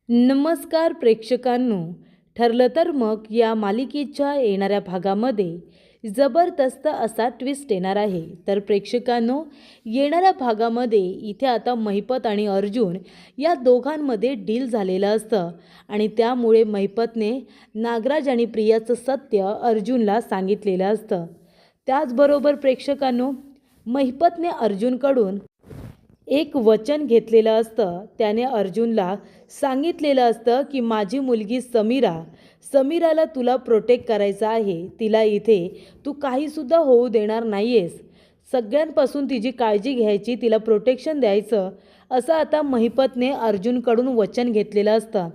नमस्कार प्रेक्षकांनो. ठरलं तर मग या मालिकेच्या येणाऱ्या भागामध्ये जबरदस्त असा ट्विस्ट येणार आहे. तर प्रेक्षकांनो, येणाऱ्या भागामध्ये इथे आता महिपत आणि अर्जुन या दोघांमध्ये डील झालेलं असतं आणि त्यामुळे महिपतने नागराज आणि प्रियाचं सत्य अर्जुनला सांगितलेलं असतं. त्याचबरोबर प्रेक्षकांनो, महिपतने अर्जुनकडून एक वचन घेतलेलं असतं. त्याने अर्जुनला सांगितलेलं असतं की माझी मुलगी समीराला तुला प्रोटेक्ट करायचं आहे. तिला इथे तू काहीसुद्धा होऊ देणार नाही आहेस. सगळ्यांपासून तिची काळजी घ्यायची, तिला प्रोटेक्शन द्यायचं, असं आता महिपतने अर्जुनकडून वचन घेतलेलं असतं.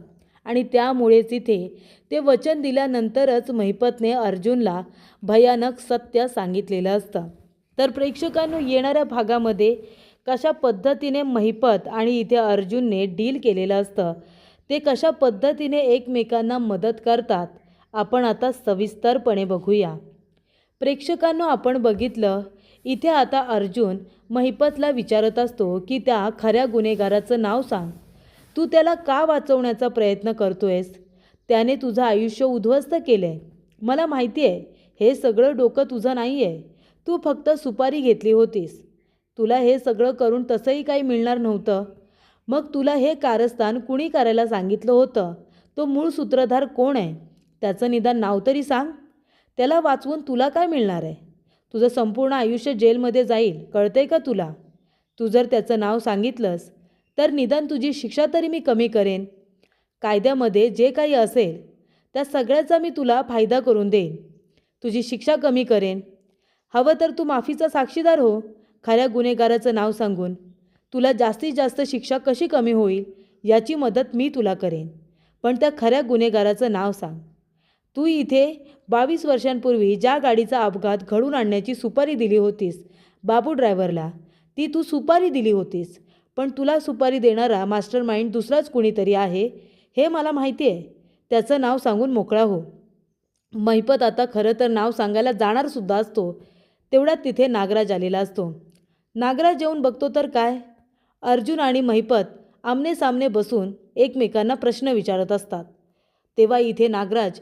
आणि त्यामुळेच इथे ते वचन दिल्यानंतरच महिपतने अर्जुनला भयानक सत्य सांगितलेलं असतं. तर प्रेक्षकांनो, येणाऱ्या भागामध्ये कशा पद्धतीने महिपत आणि इथे अर्जुनने डील केलेलं असतं, ते कशा पद्धतीने एकमेकांना मदत करतात, आपण आता सविस्तरपणे बघूया. प्रेक्षकांनो, आपण बघितलं इथे आता अर्जुन महिपतला विचारत असतो की त्या खऱ्या गुन्हेगाराचं नाव सांग. तू त्याला का वाचवण्याचा प्रयत्न करतोयस? त्याने तुझं आयुष्य उद्ध्वस्त केलंय. मला माहिती आहे हे सगळं डोकं तुझं नाही आहे. तू फक्त सुपारी घेतली होतीस. तुला हे सगळं करून तसंही काही मिळणार नव्हतं. मग तुला हे कारस्थान कुणी करायला सांगितलं होतं? तो मूळ सूत्रधार कोण आहे? त्याचं निदान नाव तरी सांग. त्याला वाचवून तुला काय मिळणार आहे? तुझं संपूर्ण आयुष्य जेलमध्ये जाईल, कळतंय का तुला? तू जर त्याचं नाव सांगितलंस तर निदान तुझी शिक्षा तरी मी कमी करेन. कायद्यामध्ये जे काही असेल त्या सगळ्याचा मी तुला फायदा करून देईन. तुझी शिक्षा कमी करेन. हवं तर तू माफीचा साक्षीदार हो. खऱ्या गुन्हेगाराचं नाव सांगून तुला जास्तीत जास्त शिक्षा कशी कमी होईल याची मदत मी तुला करेन. पण त्या खऱ्या गुन्हेगाराचं नाव सांग. तू इथे 22 वर्षांपूर्वी ज्या गाडीचा अपघात घडून आणण्याची सुपारी दिली होतीस बाबू ड्रायव्हरला, ती तू सुपारी दिली होतीस. पण तुला सुपारी देणारा मास्टर माइंड दुसराच कुणीतरी आहे हे मला माहिती आहे. त्याचं नाव सांगून मोकळा हो. महिपत आता खरं तर नाव सांगायला जाणारसुद्धा असतो. तेवढ्यात तिथे नागराज आलेला असतो. नागराज येऊन बघतो तर काय, अर्जुन आणि महिपत आमनेसामने बसून एकमेकांना प्रश्न विचारत असतात. तेव्हा इथे नागराज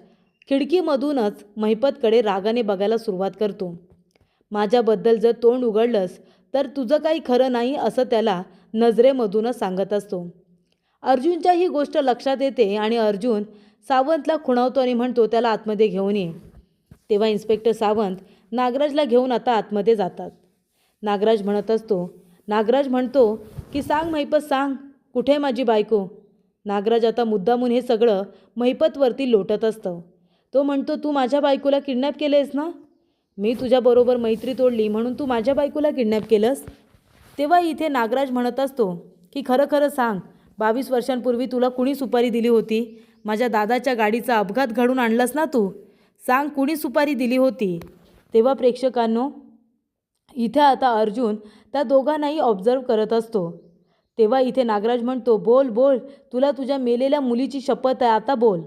खिडकीमधूनच महिपतकडे रागाने बघायला सुरुवात करतो. माझ्याबद्दल जर तोंड उघडलंस तर तुझं काही खरं नाही, असं त्याला नजरेमधूनच सांगत असतो. अर्जुनच्या ही गोष्ट लक्षात येते आणि अर्जुन सावंतला खुणावतो आणि म्हणतो त्याला आतमध्ये घेऊन ये. तेव्हा इन्स्पेक्टर सावंत नागराजला घेऊन आता आतमध्ये जातात. नागराज म्हणतो की सांग महिपत, सांग कुठे आहे माझी बायको? नागराज आता मुद्दामून हे सगळं महिपतवरती लोटत असतं. तो म्हणतो तू माझ्या बायकोला किडनॅप केलेस ना? मी तुझ्याबरोबर मैत्री तोडली म्हणून तू माझ्या बायकोला किडनॅप केलंस? तेव्हा इथे नागराज म्हणत असतो की खरं खरं सांग, 22 वर्षांपूर्वी तुला कुणी सुपारी दिली होती? माझ्या दादाच्या गाडीचा अपघात घडून आणलास ना तू? सांग कुणी सुपारी दिली होती? तेव्हा प्रेक्षकांनो, इथे आता अर्जुन त्या दोघांनाही ऑब्झर्व करत असतो. तेव्हा इथे नागराज म्हणतो बोल बोल, तुला तुझ्या मेलेल्या मुलीची शपथ आहे, आता बोल.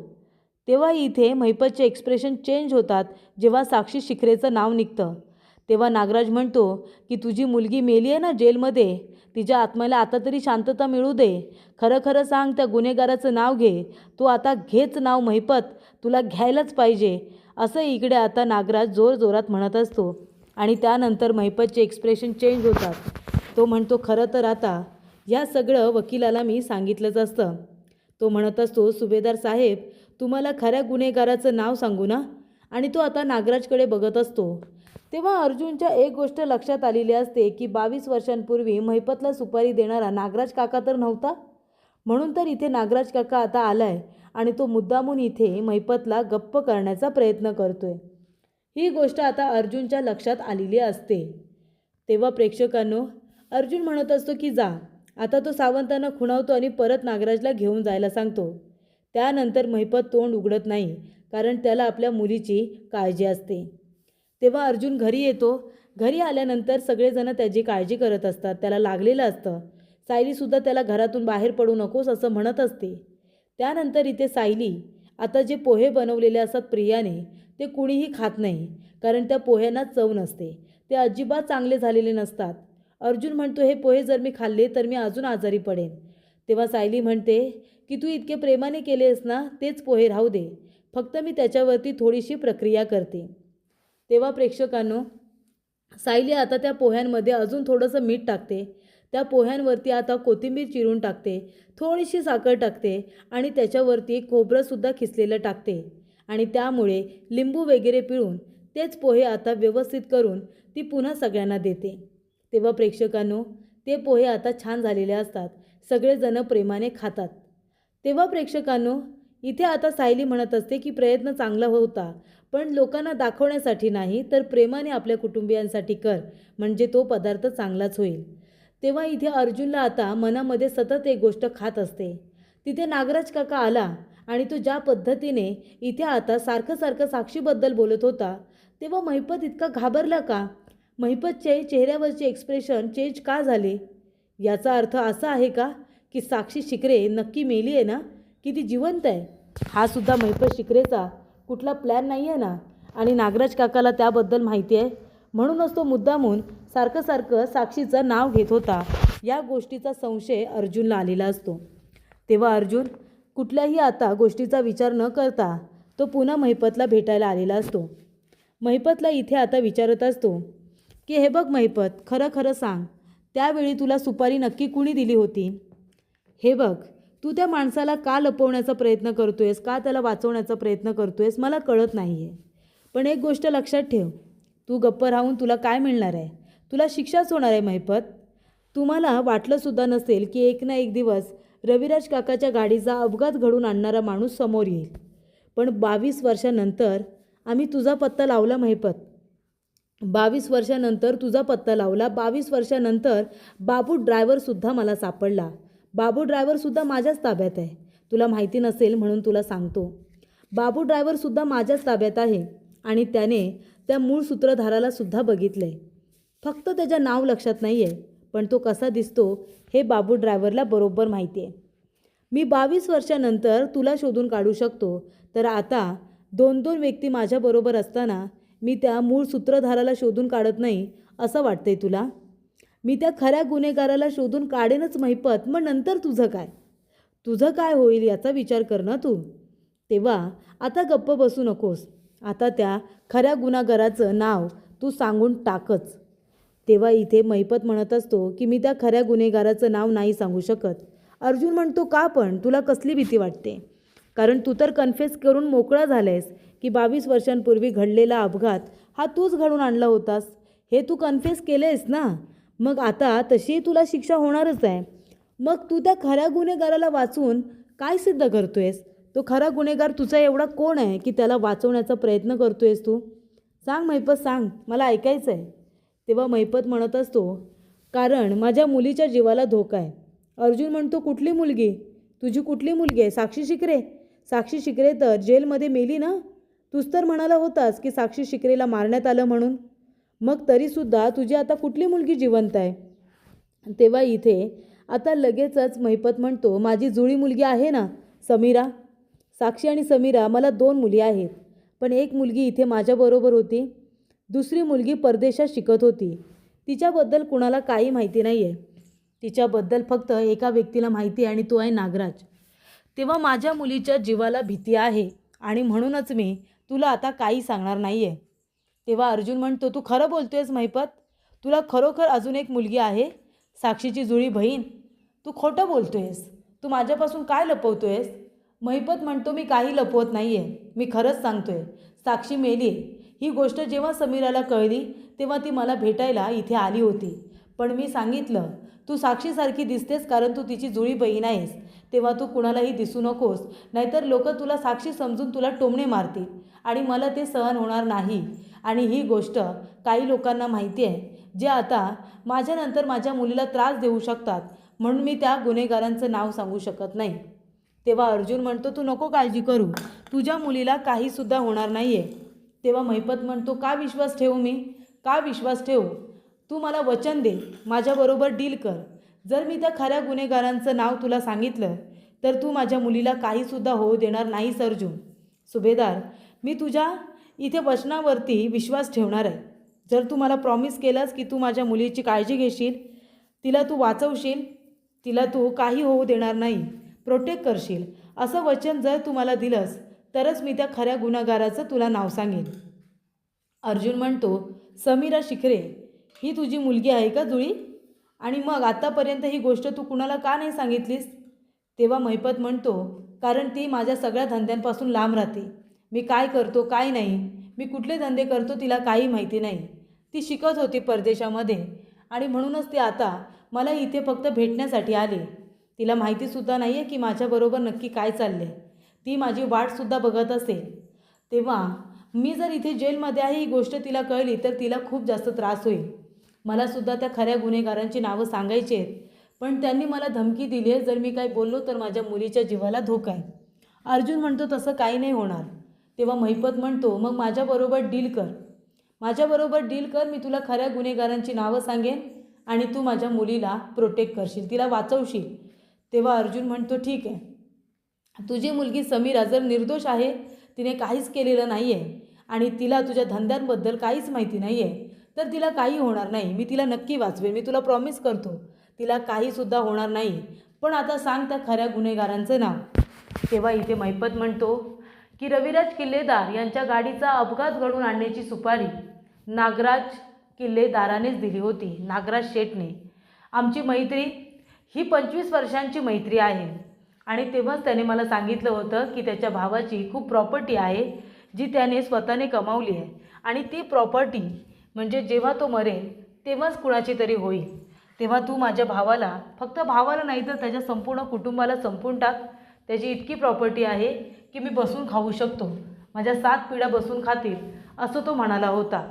तेव्हा इथे महिपतचे एक्सप्रेशन चेंज होतात जेव्हा साक्षी शिखरेचं नाव निघतं. तेव्हा नागराज म्हणतो की तुझी मुलगी मेली आहे ना जेलमध्ये, तिच्या आत्म्याला आता तरी शांतता मिळू दे. खरं खरं सांग, त्या गुन्हेगाराचं नाव घे. तू आता घेच नाव महिपत, तुला घ्यायलाच पाहिजे, असं इकडे आता नागराज जोरजोरात म्हणत असतो. आणि त्यानंतर महिपतचे एक्सप्रेशन चेंज होतात. तो म्हणतो खरं तर आता ह्या सगळं वकिलाला मी सांगितलंच असतं. तो म्हणत असतो सुभेदार साहेब, तुम्हाला खऱ्या गुन्हेगाराचं नाव सांगू ना? आणि तो आता नागराजकडे बघत असतो. तेव्हा अर्जुनच्या एक गोष्ट लक्षात आलेली असते की 22 वर्षांपूर्वी महिपतला सुपारी देणारा नागराज काका तर नव्हता. म्हणून तर इथे नागराज काका आता आलाय आणि तो मुद्दामून इथे महिपतला गप्प करण्याचा प्रयत्न करतोय. ही गोष्ट आता अर्जुनच्या लक्षात आलेली असते. तेव्हा प्रेक्षकांनो, अर्जुन म्हणत असतो की जा. आता तो सावंतांना खुणावतो आणि परत नागराजला घेऊन जायला सांगतो. त्यानंतर महिपत तोंड उघडत नाही, कारण त्याला आपल्या मुलीची काळजी असते. तेव्हा अर्जुन घरी येतो. घरी आल्यानंतर सगळेजण त्याची काळजी करत असतात. त्याला लागलेलं असतं. सायलीसुद्धा त्याला घरातून बाहेर पडू नकोस असं म्हणत असते. त्यानंतर इथे सायली आता जे पोहे बनवलेले असतात प्रियाने, ते कुणीही खात नाही, कारण त्या पोह्यांना चव नसते. ते अजिबात चांगले झालेले नसतात. अर्जुन म्हणतो हे पोहे जर मी खाल्ले तर मी अजून आजारी पडेन. तेव्हा सायली म्हणते की तू इतके प्रेमाने केलेस ना, तेच पोहे राहू दे, फक्त मी त्याच्यावरती थोडीशी प्रक्रिया करते. तेव्हा प्रेक्षकांनो, सायली आता त्या पोह्यांमध्ये अजून थोडंसं मीठ टाकते. त्या पोह्यांवरती आता कोथिंबीर चिरून टाकते, थोडीशी साखर टाकते आणि त्याच्यावरती खोबरंसुद्धा खिसलेलं टाकते आणि त्यामुळे लिंबू वगैरे पिळून तेच पोहे आता व्यवस्थित करून ती पुन्हा सगळ्यांना देते. तेव्हा प्रेक्षकांनो, ते पोहे आता छान झालेले असतात. सगळेजण प्रेमाने खातात. तेव्हा प्रेक्षकांनो, इथे आता सायली म्हणत असते की प्रयत्न चांगला होता, पण लोकांना दाखवण्यासाठी नाही, तर प्रेमाने आपल्या कुटुंबियांसाठी कर, म्हणजे तो पदार्थ चांगलाच होईल. तेव्हा इथे अर्जुनला आता मनामध्ये सतत एक गोष्ट खात असते. तिथे नागराज काका आला आणि तो ज्या पद्धतीने इथे आता सारखं सारखं साक्षीबद्दल बोलत होता, तेव्हा महिपत इतका घाबरला का? महिपतचे चेहऱ्यावरचे एक्सप्रेशन चेंज का झाले? याचा अर्थ असा आहे का की साक्षी शिकरे नक्की मेली आहे ना, की ती जिवंत आहे? हा सुद्धा महिपत शिकरेचा कुठला प्लॅन नाही आहे ना? आणि नागराज काकाला त्याबद्दल माहिती आहे, म्हणूनच तो मुद्दामून सारखं सारखं साक्षीचं नाव घेत होता. या गोष्टीचा संशय अर्जुनला आलेला असतो. तेव्हा अर्जुन कुठल्याही आता गोष्टीचा विचार न करता तो पुन्हा महिपतला भेटायला आलेला असतो. महिपतला इथे आता विचारत असतो की हे बघ महिपत, खरं खरं सांग, त्यावेळी तुला सुपारी नक्की कुणी दिली होती? हे बघ, तू त्या माणसाला का लपवण्याचा प्रयत्न करतोयस, का त्याला वाचवण्याचा प्रयत्न करतोयस, मला कळत नाही आहे. पण एक गोष्ट लक्षात ठेव, तू गप्प राहून तुला काय मिळणार आहे? तुला शिक्षाच होणार आहे महिपत. तुम्हाला वाटलंसुद्धा नसेल की एक ना एक दिवस रविराज काकाच्या गाडीचा अपघात घडून आणणारा माणूस समोर येईल. पण 22 वर्षानंतर आम्ही तुझा पत्ता लावला महिपत. 22 वर्षानंतर तुझा पत्ता लावला. 22 वर्षानंतर बाबू ड्रायव्हरसुद्धा मला सापडला. बाबू ड्रायव्हरसुद्धा माझ्याच ताब्यात आहे. तुला माहिती नसेल म्हणून तुला सांगतो. बाबू ड्रायव्हरसुद्धा माझ्याच ताब्यात आहे आणि त्याने त्या मूळ सूत्रधारालासुद्धा बघितलं आहे. फक्त त्याचं नाव लक्षात नाही आहे, पण तो कसा दिसतो हे बाबू ड्रायव्हरला बरोबर माहिती आहे. मी 22 वर्षानंतर तुला शोधून काढू शकतो, तर आता 2-2 व्यक्ती माझ्याबरोबर असताना मी त्या मूळ सूत्रधाराला शोधून काढत नाही असं वाटतंय तुला? मी त्या खऱ्या गुन्हेगाराला शोधून काढेनच महिपत, मग नंतर तुझं काय? तुझं काय होईल याचा विचार कर ना तू. तेव्हा आता गप्प बसू नकोस. आता त्या खऱ्या गुन्हेगाराचं नाव तू सांगून टाकच. तेव्हा इथे महिपत म्हणत असतो की मी त्या खऱ्या गुन्हेगाराचं नाव नाही सांगू शकत. अर्जुन म्हणतो का पण? तुला कसली भीती वाटते? कारण तू तर कन्फेस करून मोकळा झालायस की 22 वर्षांपूर्वी घडलेला अपघात हा तूच घडून आणला होतास. हे तू कन्फेस केलेस ना, मग आता तशी तुला शिक्षा होणारच आहे. मग तू त्या खऱ्या गुन्हेगाराला वाचवून काय सिद्ध करतोयस? तो खरा गुन्हेगार तुझा एवढा कोण आहे की त्याला वाचवण्याचा प्रयत्न करतोयस तू? सांग महिपत, सांग, मला ऐकायचं आहे. तेव्हा महिपत म्हणत असतो, कारण माझ्या मुलीच्या जीवाला धोका आहे. अर्जुन म्हणतो कुठली मुलगी? तुझी कुठली मुलगी आहे? साक्षी शिकरे? साक्षी शिकरे तर जेलमध्ये मेली ना? तूच तर म्हणाला होतास की साक्षी शिकरेला मारण्यात आलं म्हणून. मग तरीसुद्धा तुझी आता कुठली मुलगी जिवंत आहे? तेव्हा इथे आता लगेचच महिपत म्हणतो, माझी जुळी मुलगी आहे ना, समीरा. साक्षी आणि समीरा, मला 2 मुली आहेत, पण एक मुलगी इथे माझ्याबरोबर होती, दुसरी मुलगी परदेशात शिकत होती. तिच्याबद्दल कुणाला काही माहिती नाही आहे. तिच्याबद्दल फक्त एका व्यक्तीला माहिती आहे आणि तो आहे नागराज. तेव्हा माझ्या मुलीच्या जीवाला भीती आहे आणि म्हणूनच मी तुला आता काही सांगणार नाही आहे. तेव्हा अर्जुन म्हणतो, तू खरं बोलतोयस महिपत? तुला खरोखर अजून एक मुलगी आहे, साक्षीची जुळी बहीण? तू खोटं बोलतोयस. तू माझ्यापासून काय लपवतोयस? महिपत म्हणतो, मी काही लपवत नाही आहे, मी खरंच सांगतोय. साक्षी मेली ही गोष्ट जेव्हा समीराला कळली तेव्हा ती मला भेटायला इथे आली होती. पण मी सांगितलं, तू साक्षीसारखी दिसतेस कारण तू तिची जुळी बहीण आहेस, तेव्हा तू कुणालाही दिसू नकोस, नाहीतर लोक तुला साक्षी समजून तुला टोमणे मारतील आणि मला ते सहन होणार नाही. आणि ही गोष्ट काही लोकांना माहिती आहे, जे आता माझ्यानंतर माझ्या मुलीला त्रास देऊ शकतात, म्हणून मी त्या गुन्हेगारांचं नाव सांगू शकत नाही. तेव्हा अर्जुन म्हणतो, तू नको काळजी करू, तुझ्या मुलीला काहीसुद्धा होणार नाही आहे. तेव्हा महिपत म्हणतो, का विश्वास ठेवू मी? का विश्वास ठेवू? तू मला वचन दे, माझ्याबरोबर डील कर. जर मी त्या खऱ्या गुन्हेगारांचं नाव तुला सांगितलं तर तू माझ्या मुलीला काहीसुद्धा होऊ देणार नाहीस अर्जुन. सुभेदार, मी तुझ्या इथे वचनावरती विश्वास ठेवणार आहे. जर तू मला प्रॉमिस केलंस की तू माझ्या मुलीची काळजी घेशील, तिला तू वाचवशील, तिला तू काही होऊ देणार नाही, प्रोटेक्ट करशील असं वचन जर तू मला दिलंस तरच मी त्या खऱ्या गुन्हेगाराचं तुला नाव सांगेन. अर्जुन म्हणतो, समीरा शिखरे ही तुझी मुलगी आहे का जुळी? आणि मग आतापर्यंत ही गोष्ट तू कुणाला का नाही सांगितलीस? तेव्हा महिपत म्हणतो, कारण ती माझ्या सगळ्या धंद्यांपासून लांब राहते. मी काय करतो काय नाही, मी कुठले धंदे करतो तिला काही माहिती नाही. ती शिकत होती परदेशामध्ये आणि म्हणूनच ती आता मला इथे फक्त भेटण्यासाठी आले. तिला माहितीसुद्धा नाही आहे की माझ्याबरोबर नक्की काय चालले. ती माझी वाटसुद्धा बघत असेल. तेव्हा मी जर इथे जेलमध्ये आहे ही गोष्ट तिला कळली तर तिला खूप जास्त त्रास होईल. मलासुद्धा त्या खऱ्या गुन्हेगारांची नावं सांगायची आहेत, पण त्यांनी मला धमकी दिली आहे, जर मी काही बोललो तर माझ्या मुलीच्या जीवाला धोका आहे. अर्जुन म्हणतो, तसं काही नाही होणार. तेव्हा महिपत म्हणतो, मग माझ्याबरोबर डील कर. माझ्याबरोबर डील कर, मी तुला खऱ्या गुन्हेगारांची नावं सांगेन आणि तू माझ्या मुलीला प्रोटेक्ट करशील, तिला वाचवशील. तेव्हा अर्जुन म्हणतो, ठीक आहे. तुझी मुलगी समीरा जर निर्दोष आहे, तिने काहीच केलेलं नाही आहे आणि तिला तुझ्या धंद्यांबद्दल काहीच माहिती नाही आहे, तर तिला काही होणार नाही. मी तिला नक्की वाचवेन, मी तुला प्रॉमिस करतो. तिला काहीसुद्धा होणार नाही. पण आता सांग त्या खऱ्या गुन्हेगारांचं नाव. तेव्हा इथे महिपत म्हणतो की रविराज किल्लेदार यांच्या गाडीचा अपघात घडवून आणण्याची सुपारी नागराज किल्लेदारानेच दिली होती, नागराज शेठने. आमची मैत्री ही 25 वर्षांची मैत्री आहे. आणि तेव्हाच त्याने मला सांगितलं होतं की त्याच्या भावाची खूप प्रॉपर्टी आहे जी त्याने स्वतःने कमावली आहे आणि ती प्रॉपर्टी म्हणजे जेव्हा तो मरेल तेव्हाच कुणाची तरी होईल. तेव्हा तू माझ्या भावाला, फक्त भावाला नाही तर त्याच्या संपूर्ण कुटुंबाला संपून टाक. त्याची इतकी प्रॉपर्टी आहे की मी बसून खाऊ शकतो, माझ्या 7 पिढ्या बसून खातील असं तो म्हणाला होता.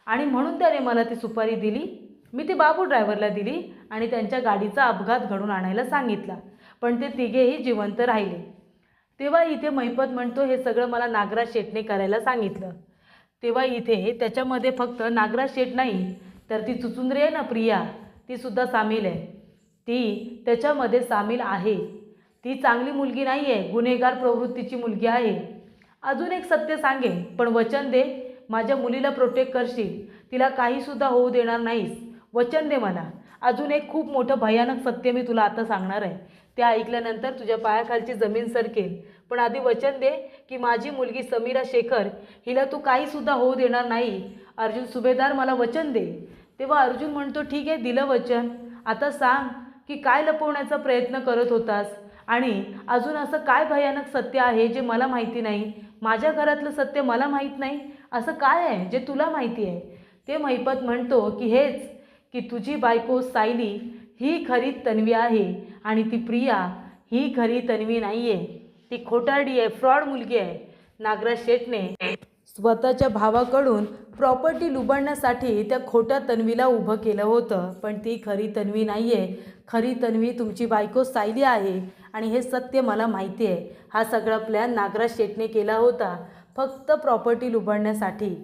आणि म्हणून त्याने मला ती सुपारी दिली. मी ती बाबू ड्रायव्हरला दिली आणि त्यांच्या गाडीचा अपघात घडवून आणायला सांगितला, पण ते तिघेही जिवंत राहिले. तेव्हा इथे महिपत म्हणतो, हे सगळं मला नागराज शेठने करायला सांगितलं. तेव्हा इथे त्याच्यामध्ये फक्त नागराज शेठ नाही तर ती चुचुंद्री आहे ना प्रिया, तीसुद्धा सामील आहे. ती त्याच्यामध्ये सामील आहे. ती चांगली मुलगी नाही आहे, गुन्हेगार प्रवृत्तीची मुलगी आहे. अजून एक सत्य सांगेन, पण वचन दे माझ्या मुलीला प्रोटेक्ट करशील, तिला काहीसुद्धा होऊ देणार नाहीस. वचन दे मला. अजून एक खूप मोठं भयानक सत्य मी तुला आता सांगणार आहे. ते ऐकल्यानंतर तुझ्या पायाखालची जमीन सरकेल. पण आधी वचन दे की माझी मुलगी समीरा शेखर हिला तू काहीसुद्धा होऊ देणार नाही. अर्जुन सुभेदार, मला वचन दे. तेव्हा अर्जुन म्हणतो, ठीक आहे, दिलं वचन. आता सांग की काय लपवण्याचा प्रयत्न करत होतास आणि अजून असं काय भयानक सत्य आहे जे मला माहिती नाही. माझ्या घरातलं सत्य मला माहीत नाही असं काय आहे जे तुला माहिती आहे? ते महिपत म्हणतो की हेच, की तुझी बायको सायली ही खरी तन्वी आहे आणि ती प्रिया ही खरी तन्वी नाही आहे. ती खोटारडी आहे, फ्रॉड मुलगी आहे. नागराज शेठने स्वतःच्या भावाकडून प्रॉपर्टी लुबाडण्यासाठी त्या खोट्या तन्वीला उभं केलं होतं, पण ती खरी तन्वी नाही आहे. खरी तन्वी तुमची बायको सायली आहे आणि हे सत्य मला माहिती आहे. हा सगळा प्लॅन नागराज शेठने केला होता फक्त प्रॉपर्टी लुबाडण्यासाठी.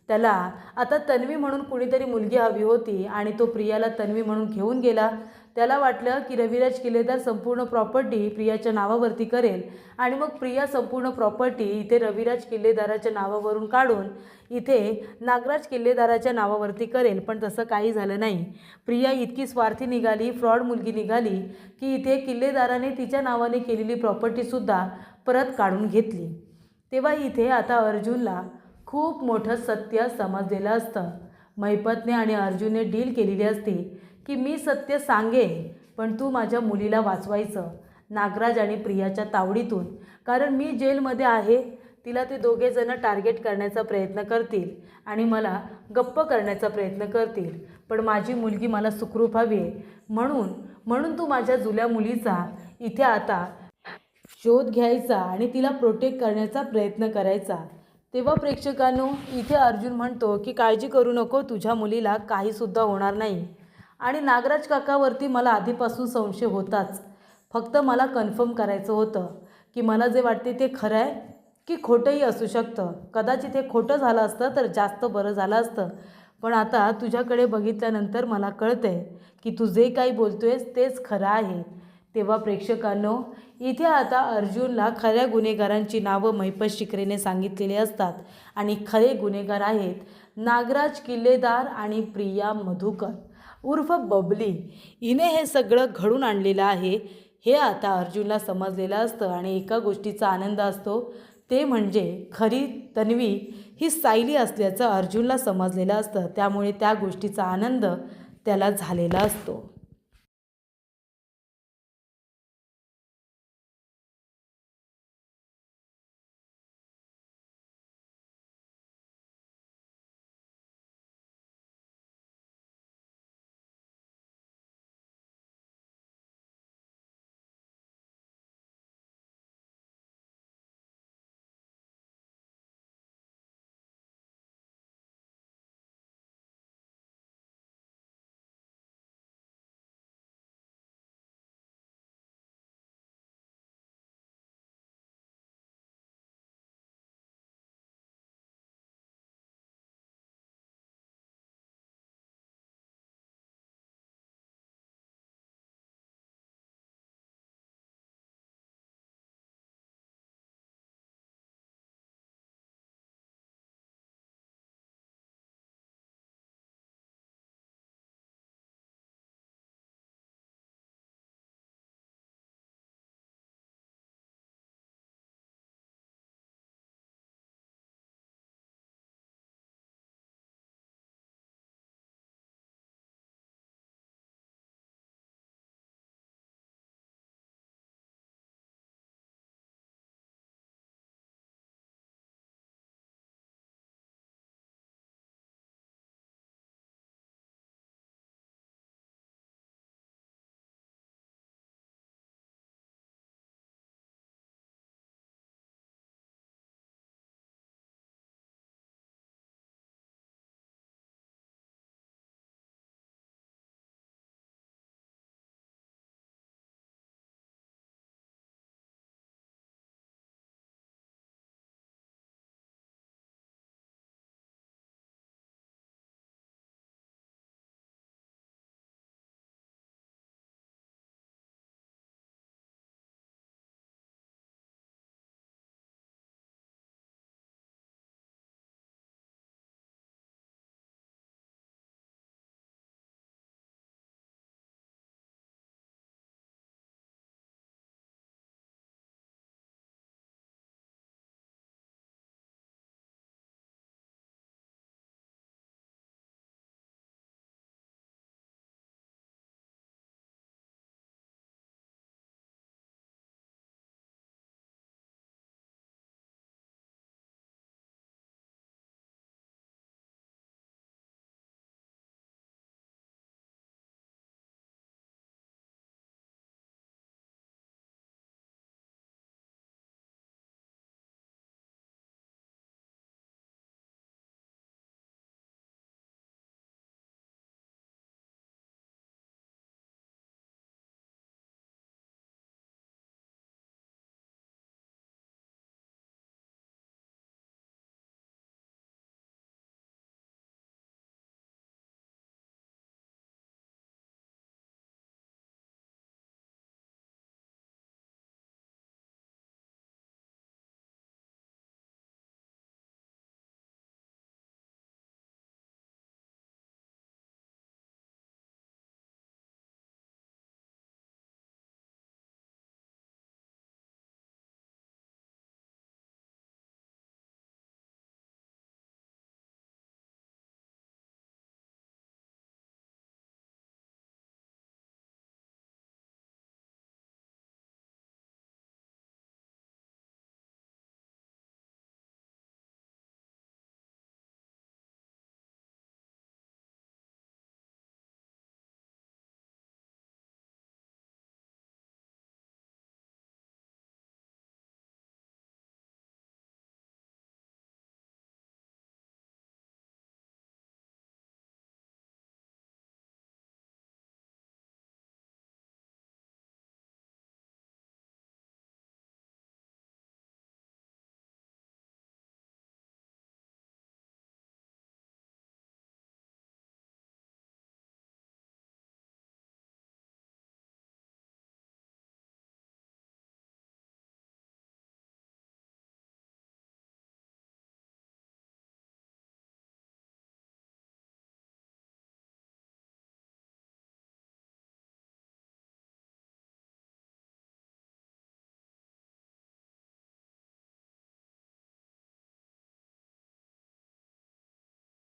त्याला आता तन्वी म्हणून कुणीतरी मुलगी हवी होती आणि तो प्रियाला तन्वी म्हणून घेऊन गेला. त्याला वाटलं की रविराज किल्लेदार संपूर्ण प्रॉपर्टी प्रियाच्या नावावरती करेल आणि मग प्रिया संपूर्ण प्रॉपर्टी इथे रविराज किल्लेदाराच्या नावावरून काढून इथे नागराज किल्लेदाराच्या नावावरती करेल. पण तसं काही झालं नाही. प्रिया इतकी स्वार्थी निघाली, फ्रॉड मुलगी निघाली की इथे किल्लेदाराने तिच्या नावाने केलेली प्रॉपर्टीसुद्धा परत काढून घेतली. तेव्हा इथे आता अर्जुनला खूप मोठं सत्य समजलेलं असतं. महिपतने आणि अर्जुनने डील केलेली असते की मी सत्य सांगेन पण तू माझ्या मुलीला वाचवायचं नागराज आणि प्रियाच्या तावडीतून. कारण मी जेलमध्ये आहे, तिला ते दोघेजणं टार्गेट करण्याचा प्रयत्न करतील आणि मला गप्प करण्याचा प्रयत्न करतील. पण माझी मुलगी मला सुखरूप हवी आहे, म्हणून तू माझ्या जुल्या मुलीचा इथे आता शोध घ्यायचा आणि तिला प्रोटेक्ट करण्याचा प्रयत्न करायचा. तेव्हा प्रेक्षकांनो, इथे अर्जुन म्हणतो की काळजी करू नको, तुझ्या मुलीला काहीसुद्धा होणार नाही. आणि नागराज काकावरती मला आधीपासून संशय होताच. फक्त मला कन्फर्म करायचं होतं की मला जे वाटते ते खरं आहे की खोटंही असू शकतं. कदाचित हे खोटं झालं असतं तर जास्त बरं झालं असतं. पण आता तुझ्याकडे बघितल्यानंतर मला कळतंय की तू जे काही बोलतोयस तेच खरं आहे. तेव्हा प्रेक्षकांनो, इथे आता अर्जुनला खऱ्या गुन्हेगारांची नावं महिपत शिखरेने सांगितलेली असतात आणि खरे गुन्हेगार आहेत नागराज किल्लेदार आणि प्रिया मधुकर उर्फ बबली. हिने हे सगळं घडून आणलेलं आहे. हे आता अर्जुनला समजलेलं असतं आणि एका गोष्टीचा आनंद असतो, ते म्हणजे खरी तन्वी ही सायली असल्याचं अर्जुनला समजलेलं असतं. त्यामुळे त्या गोष्टीचा आनंद त्याला झालेला असतो.